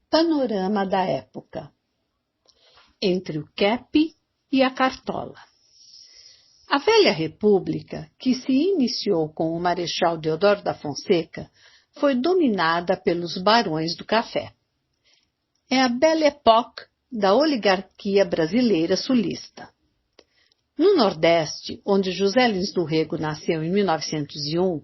Panorama da época. Entre o cap e a cartola. A velha república, que se iniciou com o Marechal Deodoro da Fonseca, foi dominada pelos barões do café. É a Belle Époque da oligarquia brasileira sulista. No Nordeste, onde José Lins do Rego nasceu em 1901,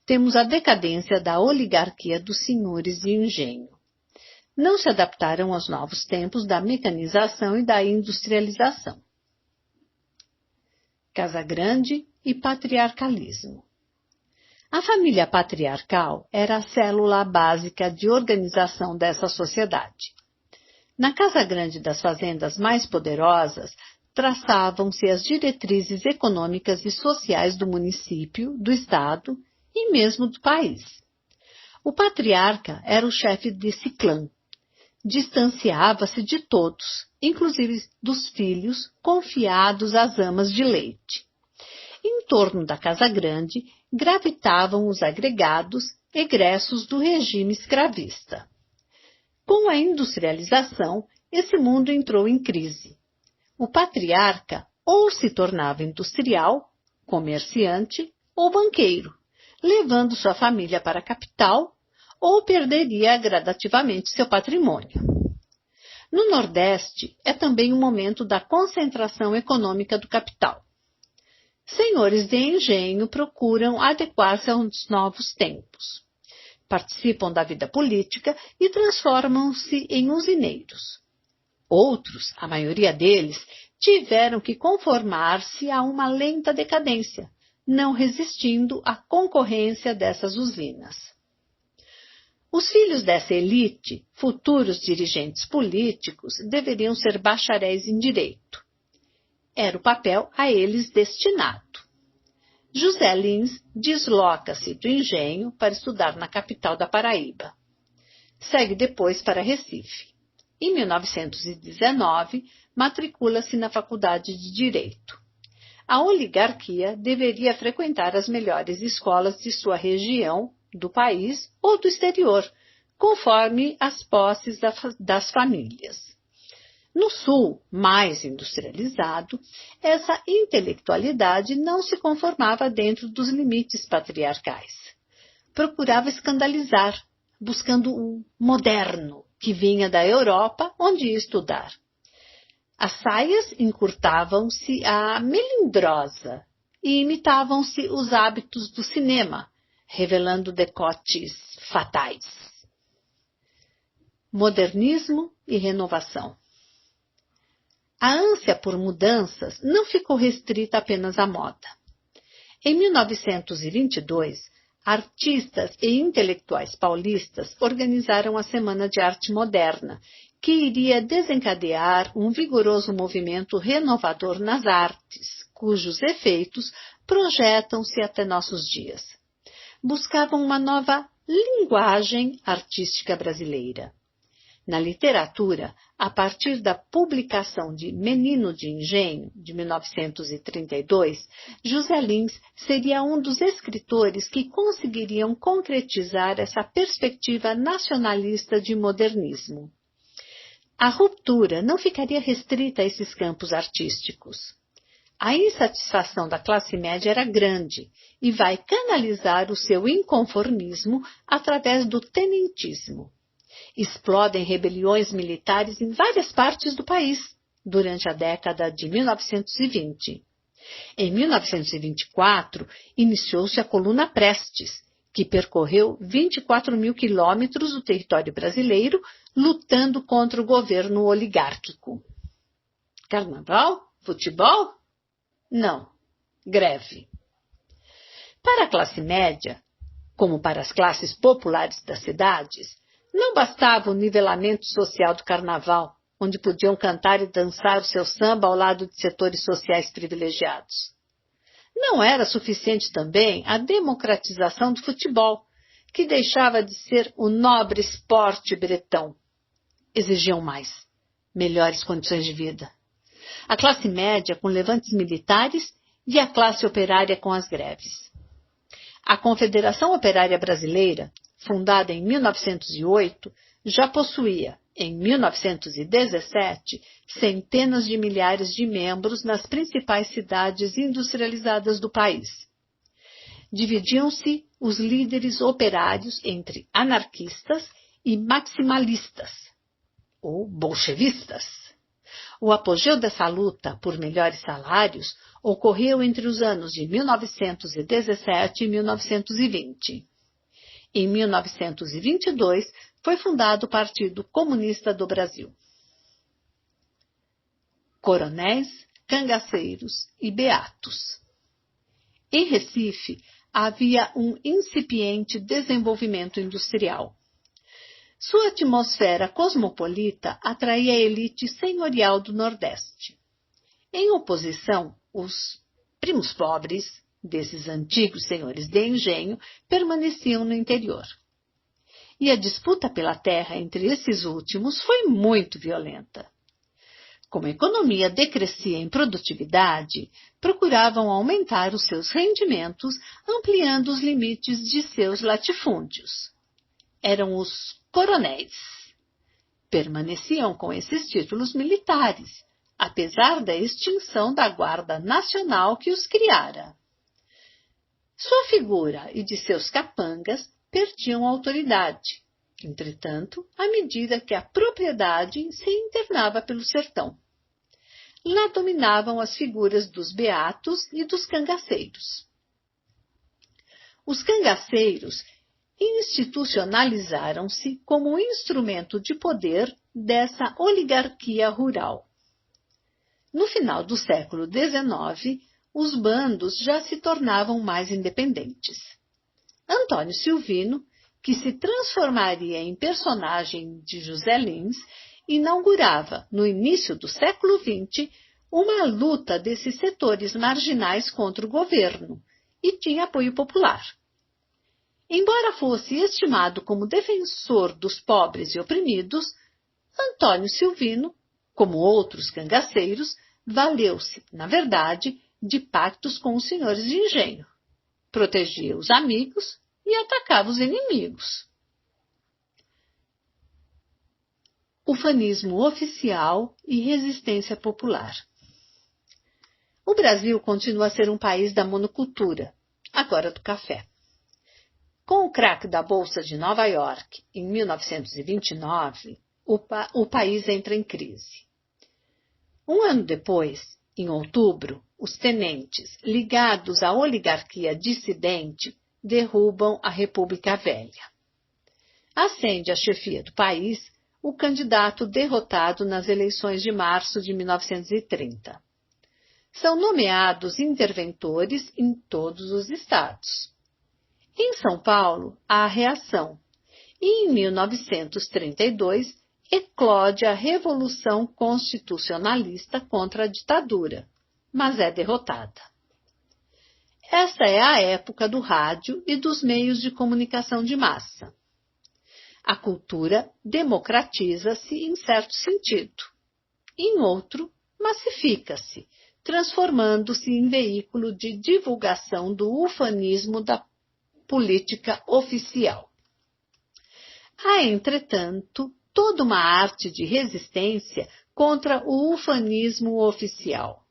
temos a decadência da oligarquia dos senhores de engenho. Não se adaptaram aos novos tempos da mecanização e da industrialização. Casa Grande e patriarcalismo. A família patriarcal era a célula básica de organização dessa sociedade. Na Casa Grande das fazendas mais poderosas, traçavam-se as diretrizes econômicas e sociais do município, do estado e mesmo do país. O patriarca era o chefe desse clã. Distanciava-se de todos, inclusive dos filhos, confiados às amas de leite. Em torno da Casa Grande gravitavam os agregados egressos do regime escravista. Com a industrialização, esse mundo entrou em crise. O patriarca ou se tornava industrial, comerciante ou banqueiro, levando sua família para a capital, ou perderia gradativamente seu patrimônio. No Nordeste, é também um momento da concentração econômica do capital. Senhores de engenho procuram adequar-se aos novos tempos. Participam da vida política e transformam-se em usineiros. Outros, a maioria deles, tiveram que conformar-se a uma lenta decadência, não resistindo à concorrência dessas usinas. Os filhos dessa elite, futuros dirigentes políticos, deveriam ser bacharéis em direito. Era o papel a eles destinado. José Lins desloca-se do engenho para estudar na capital da Paraíba. Segue depois para Recife. Em 1919, matricula-se na Faculdade de Direito. A oligarquia deveria frequentar as melhores escolas de sua região, do país ou do exterior, conforme as posses das famílias. No Sul, mais industrializado, essa intelectualidade não se conformava dentro dos limites patriarcais. Procurava escandalizar, buscando o moderno, que vinha da Europa, onde ia estudar. As saias encurtavam-se à melindrosa e imitavam-se os hábitos do cinema, revelando decotes fatais. Modernismo e renovação. A ânsia por mudanças não ficou restrita apenas à moda. Em 1922, artistas e intelectuais paulistas organizaram a Semana de Arte Moderna, que iria desencadear um vigoroso movimento renovador nas artes, cujos efeitos projetam-se até nossos dias. Buscavam uma nova linguagem artística brasileira. Na literatura, a partir da publicação de Menino de Engenho, de 1932, José Lins seria um dos escritores que conseguiriam concretizar essa perspectiva nacionalista de modernismo. A ruptura não ficaria restrita a esses campos artísticos. A insatisfação da classe média era grande e vai canalizar o seu inconformismo através do tenentismo. Explodem rebeliões militares em várias partes do país durante a década de 1920. Em 1924, iniciou-se a Coluna Prestes, que percorreu 24 mil quilômetros do território brasileiro, lutando contra o governo oligárquico. Carnaval? Futebol? Não. Greve. Para a classe média, como para as classes populares das cidades, não bastava o nivelamento social do carnaval, onde podiam cantar e dançar o seu samba ao lado de setores sociais privilegiados. Não era suficiente também a democratização do futebol, que deixava de ser o nobre esporte bretão. Exigiam mais, melhores condições de vida. A classe média com levantes militares e a classe operária com as greves. A Confederação Operária Brasileira, fundada em 1908, já possuía, Em 1917, centenas de milhares de membros nas principais cidades industrializadas do país. Dividiam-se os líderes operários entre anarquistas e maximalistas, ou bolchevistas. O apogeu dessa luta por melhores salários ocorreu entre os anos de 1917 e 1920. Em 1922, foi fundado o Partido Comunista do Brasil. Coronéis, cangaceiros e beatos. Em Recife, havia um incipiente desenvolvimento industrial. Sua atmosfera cosmopolita atraía a elite senhorial do Nordeste. Em oposição, os primos pobres desses antigos senhores de engenho permaneciam no interior. E a disputa pela terra entre esses últimos foi muito violenta. Como a economia decrescia em produtividade, procuravam aumentar os seus rendimentos, ampliando os limites de seus latifúndios. Eram os coronéis. Permaneciam com esses títulos militares, apesar da extinção da Guarda Nacional que os criara. Sua figura e de seus capangas perdiam autoridade, entretanto, à medida que a propriedade se internava pelo sertão. Lá dominavam as figuras dos beatos e dos cangaceiros. Os cangaceiros institucionalizaram-se como um instrumento de poder dessa oligarquia rural. No final do século XIX, os bandos já se tornavam mais independentes. Antônio Silvino, que se transformaria em personagem de José Lins, inaugurava, no início do século XX, uma luta desses setores marginais contra o governo, e tinha apoio popular. Embora fosse estimado como defensor dos pobres e oprimidos, Antônio Silvino, como outros cangaceiros, valeu-se, na verdade, de pactos com os senhores de engenho. Protegia os amigos e atacava os inimigos. Ufanismo oficial e resistência popular. O Brasil continua a ser um país da monocultura, agora do café. Com o craque da Bolsa de Nova York em 1929, o país entra em crise. Um ano depois, em outubro, os tenentes, ligados à oligarquia dissidente, derrubam a República Velha. Ascende à chefia do país o candidato derrotado nas eleições de março de 1930. São nomeados interventores em todos os estados. Em São Paulo, há reação, e em 1932 eclode a Revolução Constitucionalista contra a ditadura, mas é derrotada. Essa é a época do rádio e dos meios de comunicação de massa. A cultura democratiza-se em certo sentido. Em outro, massifica-se, transformando-se em veículo de divulgação do ufanismo da política oficial. Há, entretanto, toda uma arte de resistência contra o ufanismo oficial.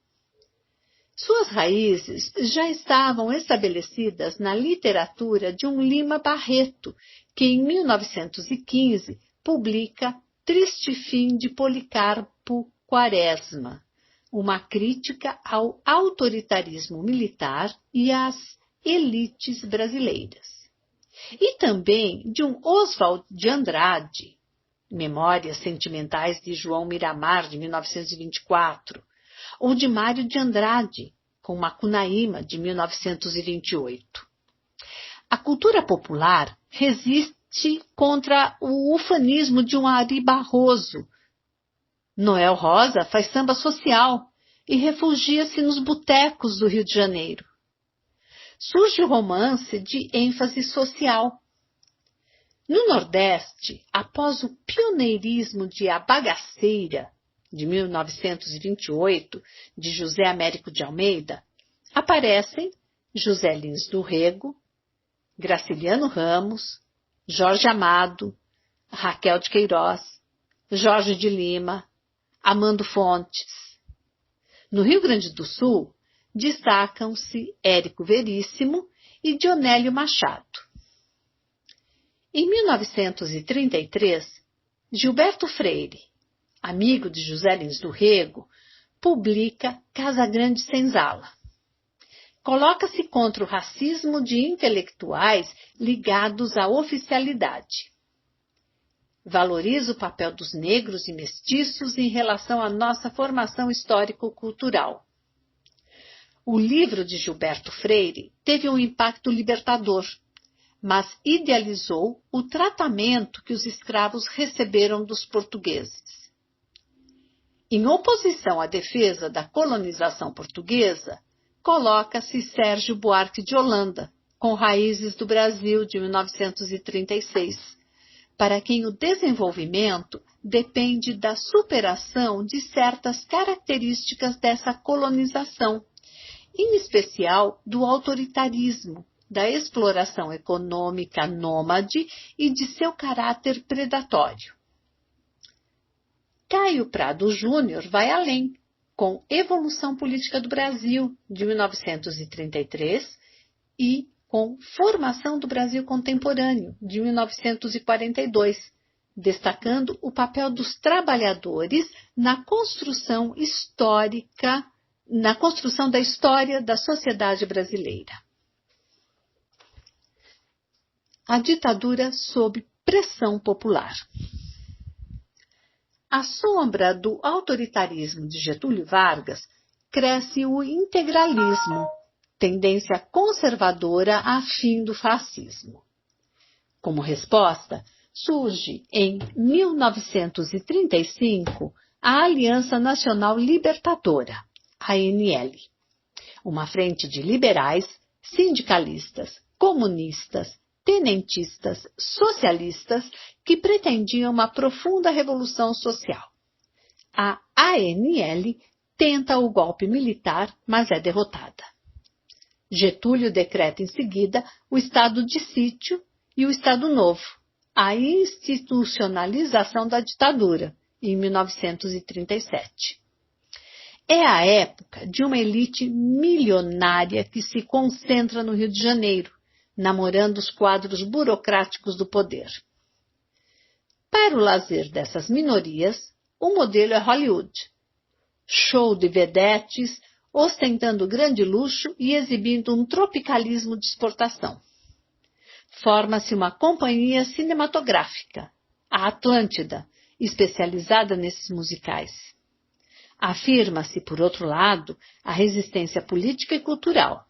Suas raízes já estavam estabelecidas na literatura de um Lima Barreto, que em 1915 publica Triste Fim de Policarpo Quaresma, uma crítica ao autoritarismo militar e às elites brasileiras. E também de um Oswald de Andrade, Memórias Sentimentais de João Miramar, de 1924, ou de Mário de Andrade, com Macunaíma, de 1928. A cultura popular resiste contra o ufanismo de um Ari Barroso. Noel Rosa faz samba social e refugia-se nos botecos do Rio de Janeiro. Surge o romance de ênfase social. No Nordeste, após o pioneirismo de A Bagaceira, de 1928, de José Américo de Almeida, aparecem José Lins do Rego, Graciliano Ramos, Jorge Amado, Raquel de Queiroz, Jorge de Lima, Amando Fontes. No Rio Grande do Sul, destacam-se Érico Veríssimo e Dionélio Machado. Em 1933, Gilberto Freire, amigo de José Lins do Rego, publica Casagrande Senzala. Coloca-se contra o racismo de intelectuais ligados à oficialidade. Valoriza o papel dos negros e mestiços em relação à nossa formação histórico-cultural. O livro de Gilberto Freire teve um impacto libertador, mas idealizou o tratamento que os escravos receberam dos portugueses. Em oposição à defesa da colonização portuguesa, coloca-se Sérgio Buarque de Holanda, com Raízes do Brasil, de 1936, para quem o desenvolvimento depende da superação de certas características dessa colonização, em especial do autoritarismo, da exploração econômica nômade e de seu caráter predatório. Caio Prado Júnior vai além, com Evolução Política do Brasil, de 1933, e com Formação do Brasil Contemporâneo, de 1942, destacando o papel dos trabalhadores na construção histórica, na construção da história da sociedade brasileira. A ditadura sob pressão popular. À sombra do autoritarismo de Getúlio Vargas, cresce o integralismo, tendência conservadora a fim do fascismo. Como resposta, surge em 1935 a Aliança Nacional Libertadora, ANL, uma frente de liberais, sindicalistas, comunistas, tenentistas, socialistas que pretendiam uma profunda revolução social. A ANL tenta o golpe militar, mas é derrotada. Getúlio decreta em seguida o estado de sítio e o Estado Novo, a institucionalização da ditadura, em 1937. É a época de uma elite milionária que se concentra no Rio de Janeiro, namorando os quadros burocráticos do poder. Para o lazer dessas minorias, o modelo é Hollywood. Show de vedetes, ostentando grande luxo e exibindo um tropicalismo de exportação. Forma-se uma companhia cinematográfica, a Atlântida, especializada nesses musicais. Afirma-se, por outro lado, a resistência política e cultural.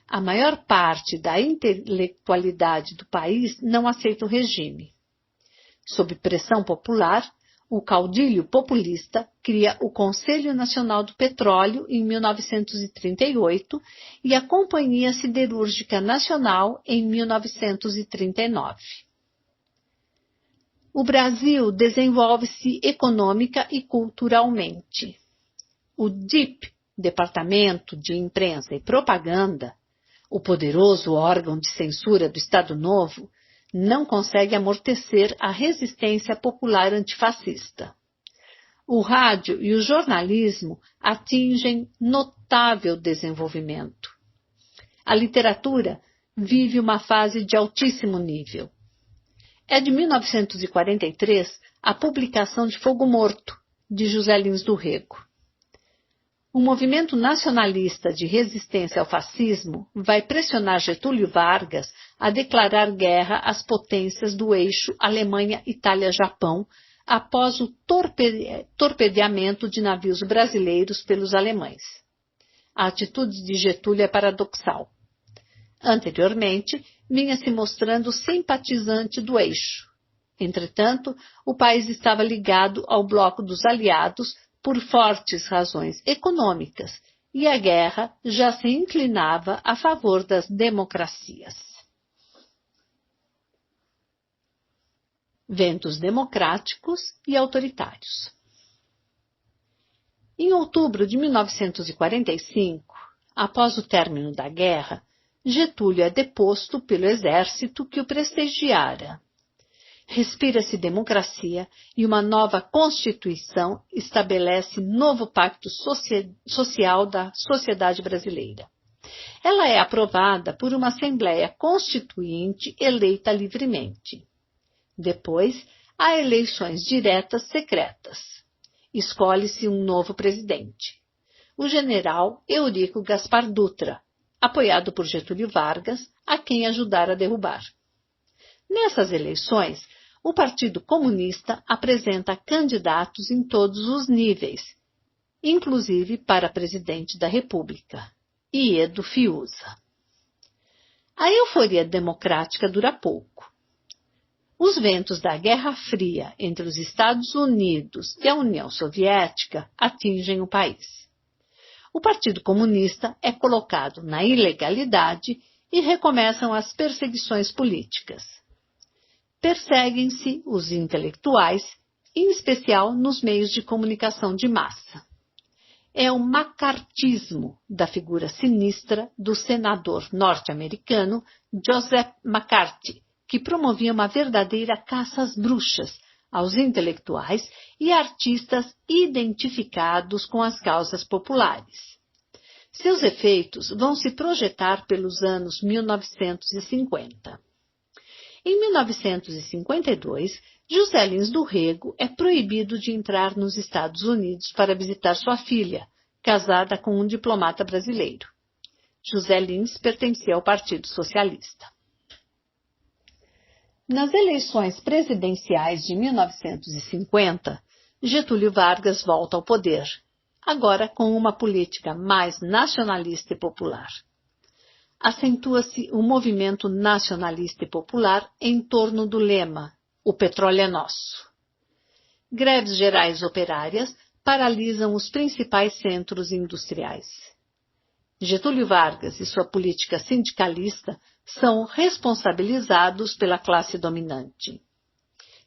A maior parte da intelectualidade do país não aceita o regime. Sob pressão popular, o caudilho populista cria o Conselho Nacional do Petróleo em 1938 e a Companhia Siderúrgica Nacional em 1939. O Brasil desenvolve-se econômica e culturalmente. O DIP, Departamento de Imprensa e Propaganda, o poderoso órgão de censura do Estado Novo, não consegue amortecer a resistência popular antifascista. O rádio e o jornalismo atingem notável desenvolvimento. A literatura vive uma fase de altíssimo nível. É de 1943 a publicação de Fogo Morto, de José Lins do Rego. O movimento nacionalista de resistência ao fascismo vai pressionar Getúlio Vargas a declarar guerra às potências do eixo Alemanha-Itália-Japão após o torpedeamento de navios brasileiros pelos alemães. A atitude de Getúlio é paradoxal. Anteriormente, vinha se mostrando simpatizante do eixo. Entretanto, o país estava ligado ao bloco dos aliados por fortes razões econômicas, e a guerra já se inclinava a favor das democracias. Ventos democráticos e autoritários. Em outubro de 1945, após o término da guerra, Getúlio é deposto pelo exército que o prestigiara. Respira-se democracia e uma nova Constituição estabelece novo pacto social da sociedade brasileira. Ela é aprovada por uma Assembleia Constituinte eleita livremente. Depois, há eleições diretas secretas. Escolhe-se um novo presidente, o general Eurico Gaspar Dutra, apoiado por Getúlio Vargas, a quem ajudara a derrubar. Nessas eleições, o Partido Comunista apresenta candidatos em todos os níveis, inclusive para presidente da República, Iedo Fiuza. A euforia democrática dura pouco. Os ventos da Guerra Fria entre os Estados Unidos e a União Soviética atingem o país. O Partido Comunista é colocado na ilegalidade e recomeçam as perseguições políticas. Perseguem-se os intelectuais, em especial nos meios de comunicação de massa. É o macartismo da figura sinistra do senador norte-americano Joseph McCarthy, que promovia uma verdadeira caça às bruxas, aos intelectuais e artistas identificados com as causas populares. Seus efeitos vão se projetar pelos anos 1950. Em 1952, José Lins do Rego é proibido de entrar nos Estados Unidos para visitar sua filha, casada com um diplomata brasileiro. José Lins pertencia ao Partido Socialista. Nas eleições presidenciais de 1950, Getúlio Vargas volta ao poder, agora com uma política mais nacionalista e popular. Acentua-se o movimento nacionalista e popular em torno do lema "O petróleo é nosso". Greves gerais operárias paralisam os principais centros industriais. Getúlio Vargas e sua política sindicalista são responsabilizados pela classe dominante.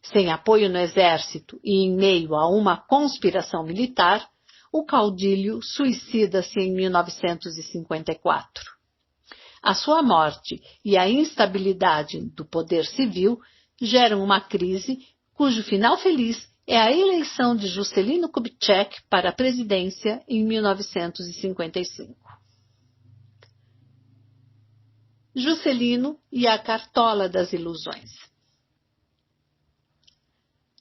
Sem apoio no exército e em meio a uma conspiração militar, o caudilho suicida-se em 1954. A sua morte e a instabilidade do poder civil geram uma crise cujo final feliz é a eleição de Juscelino Kubitschek para a presidência em 1955. Juscelino e a Cartola das Ilusões.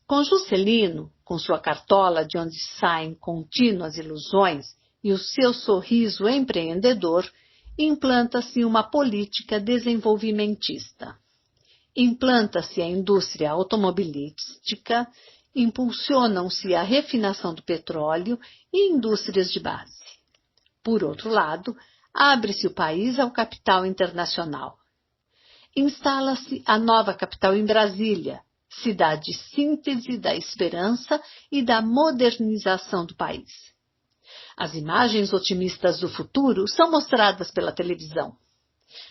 Com Juscelino, com sua cartola de onde saem contínuas ilusões e o seu sorriso empreendedor, implanta-se uma política desenvolvimentista. Implanta-se a indústria automobilística, impulsionam-se a refinação do petróleo e indústrias de base. Por outro lado, abre-se o país ao capital internacional. Instala-se a nova capital em Brasília, cidade síntese da esperança e da modernização do país. As imagens otimistas do futuro são mostradas pela televisão.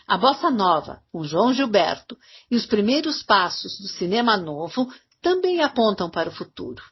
A bossa nova, com João Gilberto, e os primeiros passos do cinema novo também apontam para o futuro.